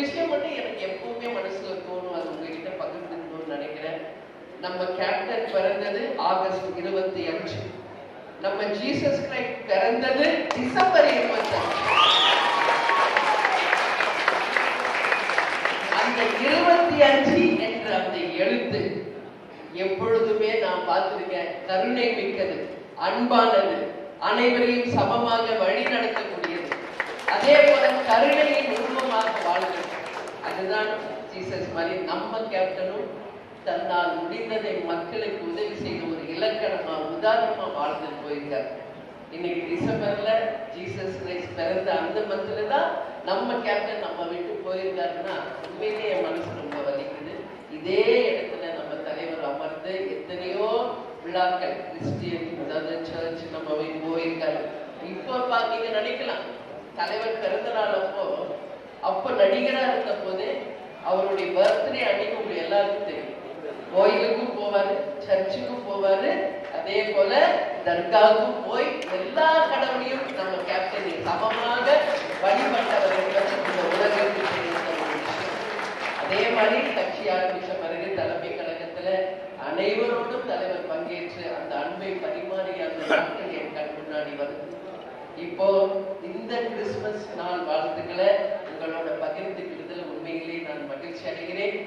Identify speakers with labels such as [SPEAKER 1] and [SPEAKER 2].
[SPEAKER 1] விஷயம் மட்டும் எனக்கு எப்பவுமே மனசுல தோணும், அது உங்ககிட்ட பகிர்ந்துக்கணும்னு நினைக்கிறேன். நம்ம கேப்டன் பிறந்தது ஆகஸ்ட் 25. நம்ம ஜீசஸ் கிரைஸ்ட் பிறந்தது டிசம்பர் 25. அந்த 25 என்ற அந்த எழுத்து எப்பொழுதுமே நான் பார்த்திருக்கேன், கருணை மிக்கது, அன்பானது, அனைவரையும் சமமாக வழி நடத்தக்கூடியது, அதே போல கருணையின் உருவமாக வாழ்கிறது. அதுதான் ஜீசஸ் மாதிரி நம்ம கேப்டனும் தன்னால் முடிந்ததை மக்களுக்கு உதவி செய்த ஒரு இலக்கணமா உதாரணமா வாழ்ந்து போயிருக்காரு. இன்னைக்கு டிசம்பர்ல ஜீசஸ் கிரைஸ்ட் பிறந்த அந்த மந்த்ல தான் நம்ம கேப்டன் நம்ம விட்டு போயிருக்காருன்னா உண்மையிலேயே என் மனசு ரொம்ப வலிக்குது. இதே இடத்துல நம்ம தலைவர் அமர்ந்து எத்தனையோ விழாக்கள் கிறிஸ்டியன் அதாவது சர்ச் நம்ம போயிருக்காரு. இப்போ நீங்க நினைக்கலாம், தலைவர் பிறந்த நாள் அப்போ நடிகரா இருந்த போது அவருடைய பர்த்டே அன்னைக்கு உங்களுக்கு எல்லாருக்கும் தெரியும், கோயிலுக்கும் போவாரு, சர்ச்சுக்கும் போவாரு, அதே போல தர்காவுக்கும் போய் எல்லா கடவுளையும் நம்ம கேப்டனை சமமாக வழிபட்டவர் என்பது இந்த உலகத்தில் தெரிந்த ஒரு விஷயம். அதே மாதிரி கட்சி ஆரம்பிச்ச பிறகு தலைமை கழகத்துல அனைவரோடும் தலைவர் பங்கேற்று அந்த அன்பை பரிமாறிய அந்த நாட்கள் என் கண் முன்னாடி வருது. இப்போ இந்த கிறிஸ்துமஸ் நாள் வாழ்த்துக்களை உங்களோட பகிர்ந்துக்கிறதுல உண்மையிலேயே நான் மகிழ்ச்சி அடைகிறேன்.